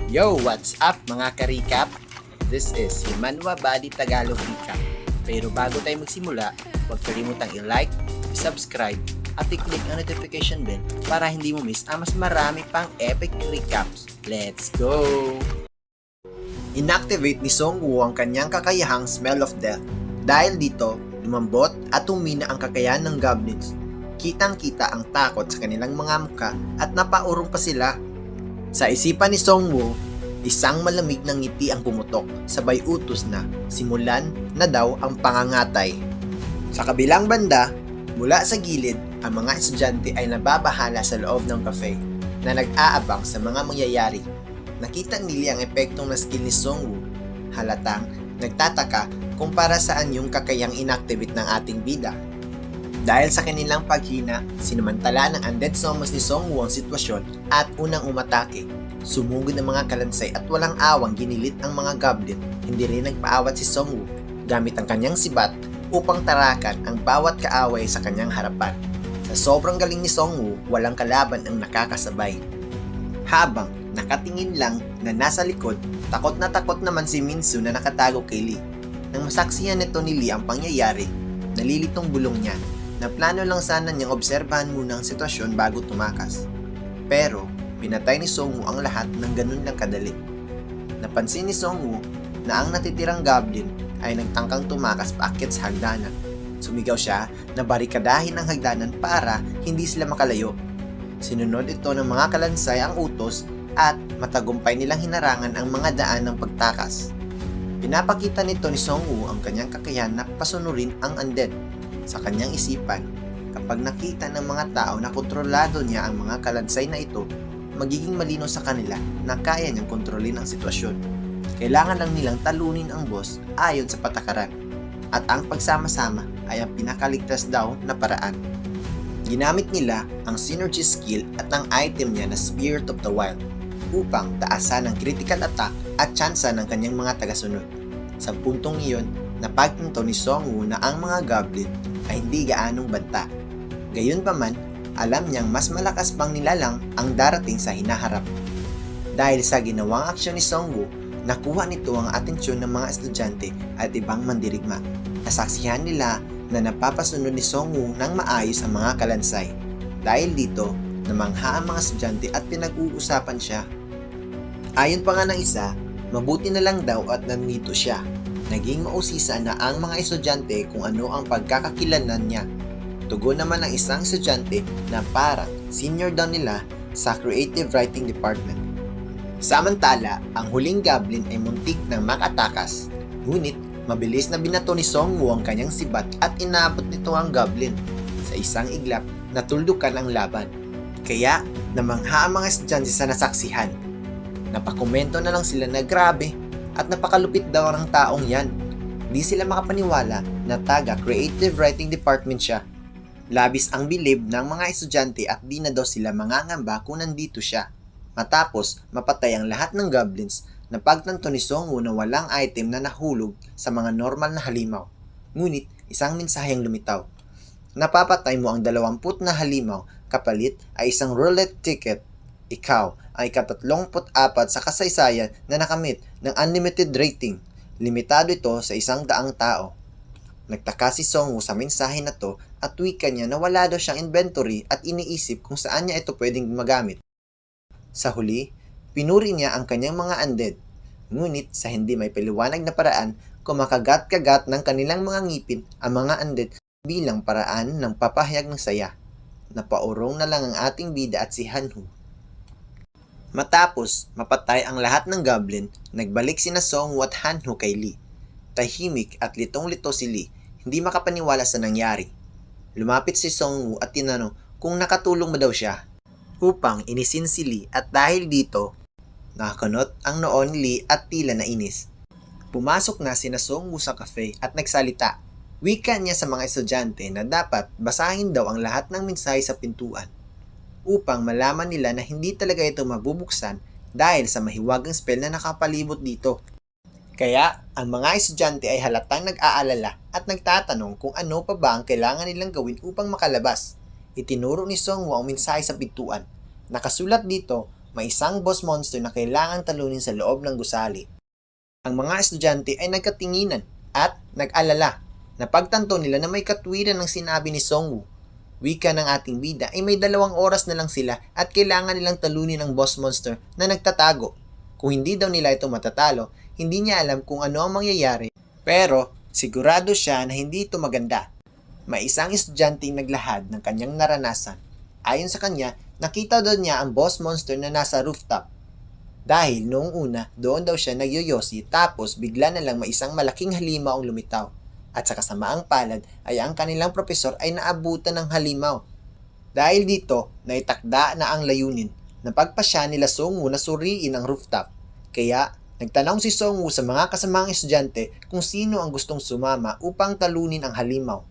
Yo, what's up mga ka-recap? This is Himanwa Badi Tagalog Recap. Pero bago tayo magsimula, huwag kalimutang i-like, i-subscribe, at i-click ang notification bell para hindi mo miss ang mas marami pang epic recaps. Let's go! Inactivate ni Song Woo ang kanyang kakayahang Smell of Death. Dahil dito, lumambot at humina ang kakayahan ng goblins. Kitang-kita ang takot sa kanilang mga mukha at napaurong pa sila. Sa isipan ni Song Woo, isang malamig na ngiti ang pumutok, sabay utos na simulan na daw ang pangangatay. Sa kabilang banda, mula sa gilid, ang mga estudyante ay nababahala sa loob ng cafe na nag-aabang sa mga mangyayari. Nakita nila ang epektong na skill ni Song Woo. Halatang nagtataka kung para saan yung kakayang inactivate ng ating bida. Dahil sa kanilang paghina, sinamantala ng undead summons ni Song Woo ang sitwasyon at unang umatake. Sumugod ang mga kalansay at walang awang ginilit ang mga goblin. Hindi rin nagpaawat si Song Woo gamit ang kanyang sibat upang tarakan ang bawat kaaway sa kanyang harapan. Sa sobrang galing ni Song Woo, walang kalaban ang nakakasabay. Habang nakatingin lang na nasa likod, takot naman si Minsu na nakatago kay Lee. Nang masaksihan nito ni Lee ang pangyayari, nalilitong bulong niya na plano lang sana niyang obserbahan muna ang sitwasyon bago tumakas. Pero, pinatay ni Song Woo ang lahat ng ganun lang kadali. Napansin ni Song Woo na ang natitirang goblin ay nagtangkang tumakas paakyat sa hagdanan. Sumigaw siya na barikadahin ang hagdanan para hindi sila makalayo. Sinunod ito ng mga kalansay ang utos at matagumpay nilang hinarangan ang mga daan ng pagtakas. Pinapakita nito ni Song Woo ang kanyang kakayahan na pasunurin ang undead. Sa kanyang isipan, kapag nakita ng mga tao na kontrolado niya ang mga kalansay na ito, magiging malino sa kanila na kaya niyang kontrolin ang sitwasyon. Kailangan lang nilang talunin ang boss ayon sa patakaran. At ang pagsama-sama ay ang pinakaligtas daw na paraan. Ginamit nila ang synergy skill at ang item niya na Spirit of the Wild upang taasan ang critical attack at tsansa ng kanyang mga tagasunod. Sa puntong iyon, napagtanto ni Song Woo na ang mga goblin ay hindi gaanong banta. Gayunpaman, alam niyang mas malakas pang nilalang ang darating sa hinaharap. Dahil sa ginawang aksyon ni Song Woo, nakuha nito ang atensyon ng mga estudyante at ibang mandirigma. Nasaksihan nila na napapasunod ni Song Woo ng maayos ang mga kalansay. Dahil dito, namangha ang mga estudyante at pinag-uusapan siya. Ayon pa nga ng isa, mabuti na lang daw at nandito siya. Naging mausisa na ang mga estudyante kung ano ang pagkakakilanlan niya. Tugon naman ng isang estudyante na parang senior daw nila sa creative writing department. Samantala, ang huling goblin ay muntik ng makatakas. Ngunit, mabilis na binato ni Song Woo ang kanyang sibat at inaabot nito ang goblin. Sa isang iglap, natuldukan ang laban. Kaya, namangha ang mga estudyante sa nasaksihan. Napakomento na lang sila na grabe at napakalupit daw ng taong yan. Di sila makapaniwala na taga creative writing department siya. Labis ang bilib ng mga estudyante at di na daw sila mangangamba kung nandito siya. Matapos mapatay ang lahat ng goblins, napagtanto ni Song Woo na walang item na nahulog sa mga normal na halimaw. Ngunit isang mensaheng lumitaw. Napapatay mo ang 20 na halimaw, kapalit ay isang roulette ticket. Ikaw ay ika-34 sa kasaysayan na nakamit ng unlimited rating. Limitado ito sa 100 tao. Nagtaka si Song Woo sa mensahe na to at wika niya na wala daw siyang inventory at iniisip kung saan niya ito pwedeng magamit. Sa huli, pinuri niya ang kanyang mga undead. Ngunit sa hindi may paliwanag na paraan, kumakagat-kagat ng kanilang mga ngipin ang mga undead bilang paraan ng papahayag ng saya. Napaurong na lang ang ating bida at si Han-Ho. Matapos mapatay ang lahat ng goblin, nagbalik sina Song Woo at Han-Ho kay Lee. Tahimik at litong-lito si Lee, hindi makapaniwala sa nangyari. Lumapit si Song Woo at tinanong kung nakatulong ba daw siya. Upang inisin si Lee at dahil dito, nakakunot ang noo ni Lee at tila nainis. Pumasok na sina Song Woo sa cafe at nagsalita. Wika niya sa mga estudyante na dapat basahin daw ang lahat ng mensahe sa pintuan upang malaman nila na hindi talaga ito mabubuksan dahil sa mahiwagang spell na nakapalibot dito. Kaya, ang mga estudyante ay halatang nag-aalala at nagtatanong kung ano pa ba ang kailangan nilang gawin upang makalabas. Itinuro ni Song Woo ang mensahe sa pintuan. Nakasulat dito may isang boss monster na kailangang talunin sa loob ng gusali. Ang mga estudyante ay nagkatinginan at nag-alala. Napagtanto nila na may katwiran ng sinabi ni Songwoo. Wika ng ating bida ay may 2 oras na lang sila at kailangan nilang talunin ang boss monster na nagtatago. Kung hindi daw nila ito matatalo, hindi niya alam kung ano ang mangyayari. Pero sigurado siya na hindi ito maganda. May isang estudyanteng naglahad ng kanyang naranasan. Ayon sa kanya, nakita daw niya ang boss monster na nasa rooftop. Dahil noong una, doon daw siya nagyoyosi tapos bigla na lang may isang malaking halimaw ang lumitaw. At sa kasamaang palad ay ang kanilang propesor ay naabutan ng halimaw. Dahil dito, naitakda na ang layunin. Napagpasya nila Songwoo na suriin ang rooftop. Kaya, nagtanong si Songwoo sa mga kasamaang estudyante kung sino ang gustong sumama upang talunin ang halimaw.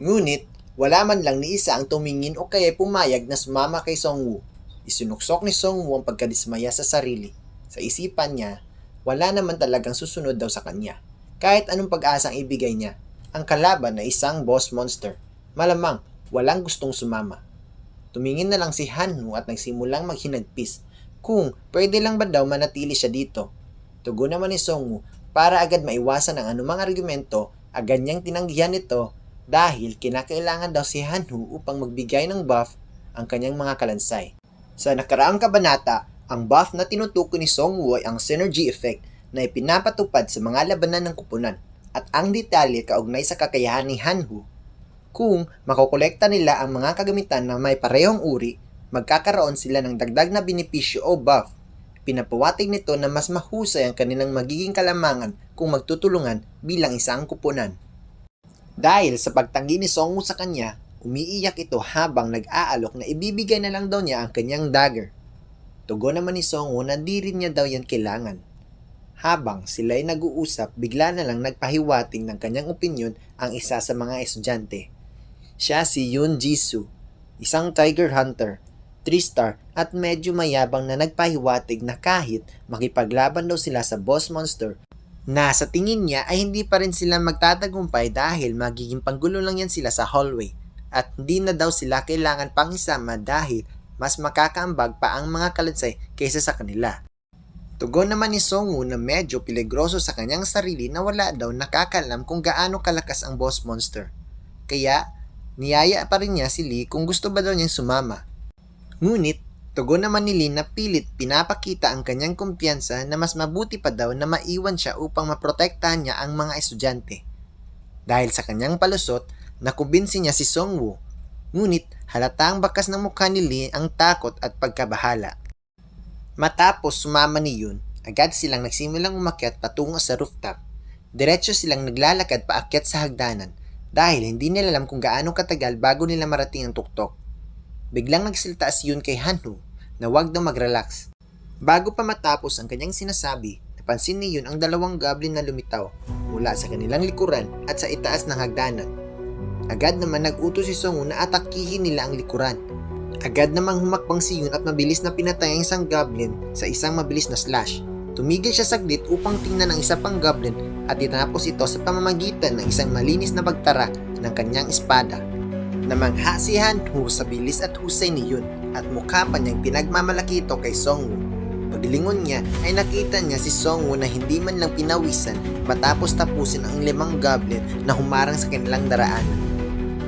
Ngunit, wala man lang ni isa ang tumingin o kaya pumayag na sumama kay Songwoo. Isinuksok ni Songwoo ang pagkadismaya sa sarili. Sa isipan niya, wala naman talagang susunod daw sa kanya. Kahit anong pag-asang ibigay niya, ang kalaban na isang boss monster. Malamang, walang gustong sumama. Tumingin na lang si Hanwoo at nagsimulang maghinagpis kung pwede lang ba daw manatili siya dito. Tugon naman ni Songwoo para agad maiwasan ang anumang argumento, agad niyang tinanggihan ito dahil kinakailangan daw si Hanwoo upang magbigay ng buff ang kanyang mga kalansay. Sa nakaraang kabanata, ang buff na tinutukoy ni Songwoo ay ang synergy effect na ipinapatupad sa mga labanan ng kupunan at ang detalye kaugnay sa kakayahan ni Hanwoo. Kung makokolekta nila ang mga kagamitan na may parehong uri, magkakaroon sila ng dagdag na benepisyo o buff. Pinapawatig nito na mas mahusay ang kanilang magiging kalamangan kung magtutulungan bilang isang kupunan. Dahil sa pagtanggi ni Songwoo sa kanya, umiiyak ito habang nag-aalok na ibibigay na lang daw niya ang kanyang dagger. Tugon naman ni Songwoo na di rin niya daw yan kailangan. Habang sila ay nag-uusap, bigla na lang nagpahiwating ng kanyang opinyon ang isa sa mga estudyante. Siya si Yoon Jisoo, isang tiger hunter, 3-star at medyo mayabang na nagpahiwatig na kahit makipaglaban daw sila sa boss monster, na sa tingin niya ay hindi pa rin sila magtatagumpay dahil magiging panggulo lang yan sila sa hallway at hindi na daw sila kailangan pang isama dahil mas makakaambag pa ang mga kalansay kaysa sa kanila. Tugon naman ni Songwoo na medyo peligroso sa kanyang sarili na wala daw nakakalam kung gaano kalakas ang boss monster. Kaya, niyaya pa rin niya si Lee kung gusto ba daw niyang sumama. Ngunit, tugon naman ni Lee na pilit pinapakita ang kanyang kumpiyansa na mas mabuti pa daw na maiwan siya upang maprotektahan niya ang mga estudyante. Dahil sa kanyang palusot, nakumbinsi niya si Songwoo. Ngunit, halata ang bakas ng mukha ni Lee ang takot at pagkabahala. Matapos sumama ni Yoon, agad silang nagsimulang umakyat patungo sa rooftop. Diretso silang naglalakad paakyat sa hagdanan dahil hindi nila alam kung gaano katagal bago nila marating ang tuktok. Biglang nagsalita si Yoon kay Hanwoo na wag daw mag-relax. Bago pa matapos ang kanyang sinasabi, napansin ni Yoon ang 2 goblin na lumitaw mula sa kanilang likuran at sa itaas ng hagdanan. Agad naman nag-utos si Songwoo na atakihin nila ang likuran. Agad namang humakbang si Yoon at mabilis na pinatay ang isang goblin sa isang mabilis na slash. Tumigil siya saglit upang tingnan ang isa pang goblin at itinapos ito sa pamamagitan ng isang malinis na pagtarak ng kanyang espada. Namangha si Hanwoo sa bilis at husay ni Yoon at mukha pa niyang pinagmamalaki ito kay Songwoo. Paglingon niya ay nakita niya si Songwoo na hindi man lang pinawisan matapos tapusin ang 5 goblin na humarang sa kanilang daraanan.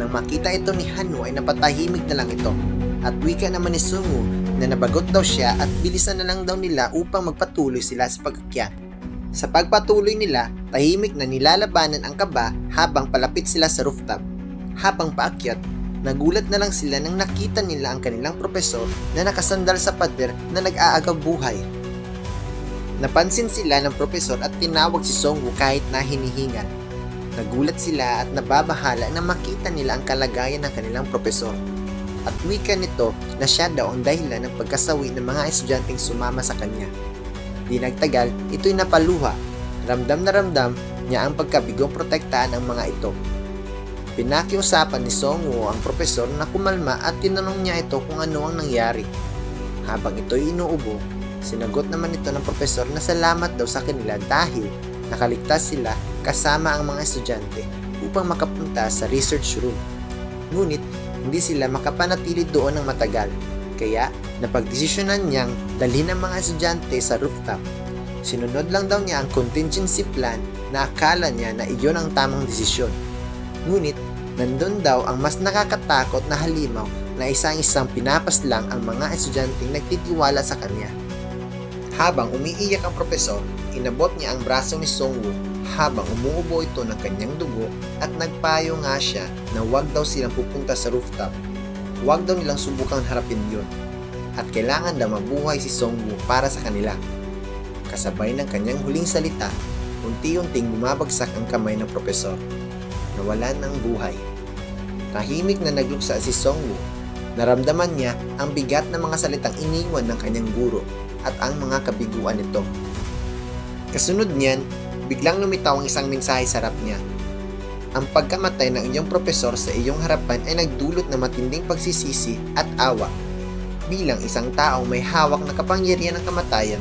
Nang makita ito ni Hanwoo ay napatahimik na lang ito. At wika naman ni Songwoo na nabagot daw siya at bilisan na lang daw nila upang magpatuloy sila sa pag-akyat. Sa pagpatuloy nila, tahimik na nilalabanan ang kaba habang palapit sila sa rooftop. Habang paakyat, nagulat na lang sila nang nakita nila ang kanilang propesor na nakasandal sa pader na nag-aagaw buhay. Napansin sila ng propesor at tinawag si Songwoo kahit na hinihingal. Nagulat sila at nababahala na makita nila ang kalagayan ng kanilang propesor. At wika nito na siya daw ang dahilan ng pagkasawi ng mga estudyanteng sumama sa kanya. Di nagtagal, ito'y napaluha. Ramdam na ramdam niya ang pagkabigong protektahan ang mga ito. Pinakiusapan ni Songwoo ang propesor na kumalma at tinanong niya ito kung ano ang nangyari. Habang ito'y inuubo, sinagot naman ito ng propesor na salamat daw sa kanila dahil nakaligtas sila kasama ang mga estudyante upang makapunta sa research room. Ngunit, hindi sila makapanatili doon ng matagal, Kaya napagdesisyonan niyang dalhin ang mga estudyante sa rooftop. Sinunod lang daw niya ang contingency plan na akala niya na iyon ang tamang desisyon. Ngunit nandun daw ang mas nakakatakot na halimaw na isang pinapaslang ang mga estudyanteng nagtitiwala sa kanya. Habang umiiyak ang propesor, inabot niya ang braso ni Songwoo habang umuubo ito ng kanyang dugo at nagpayo nga siya na huwag daw silang pupunta sa rooftop. Huwag daw nilang subukang harapin yun at kailangan daw mabuhay si Songwoo para sa kanila. Kasabay ng kanyang huling salita, unti-unting bumabagsak ang kamay ng propesor. Nawalan ng buhay. Tahimik na nagluksa si Songwoo. Naramdaman niya ang bigat ng mga salitang iniwan ng kanyang guro at ang mga kabiguan nito. Kasunod niyan, biglang lumitaw ang isang mensahe sa harap niya. Ang pagkamatay ng iyong propesor sa iyong harapan ay nagdulot ng matinding pagsisisi at awa. Bilang isang taong may hawak na kapangyarihan ng kamatayan,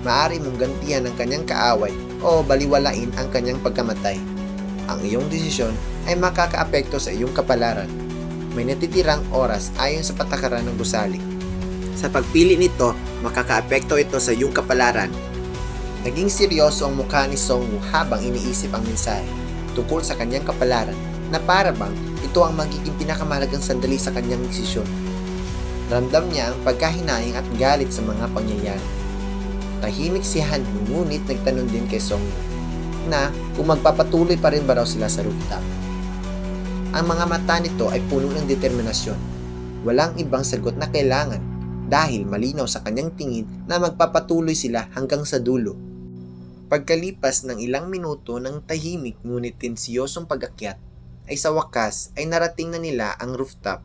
maaari mong gantihan ang kanyang kaaway o baliwalain ang kanyang pagkamatay. Ang iyong desisyon ay makakaapekto sa iyong kapalaran. May natitirang oras ayon sa patakaran ng gusali. Sa pagpili nito, makakaapekto ito sa iyong kapalaran. Naging seryoso ang mukha ni Songwoo habang iniisip ang mensahe tungkol sa kanyang kapalaran na para bang ito ang magiging pinakamahalagang sandali sa kanyang desisyon. Ramdam niya ang pagkahinayang at galit sa mga pangyayari. Tahimik si Hanwoo ngunit nagtanong din kay Songwoo na kung magpapatuloy pa rin ba raw sila sa rooftop. Ang mga mata nito ay puno ng determinasyon. Walang ibang sagot na kailangan dahil malinaw sa kanyang tingin na magpapatuloy sila hanggang sa dulo. Pagkalipas ng ilang minuto ng tahimik ngunit tensiyosong pag-akyat, ay sa wakas ay narating na nila ang rooftop.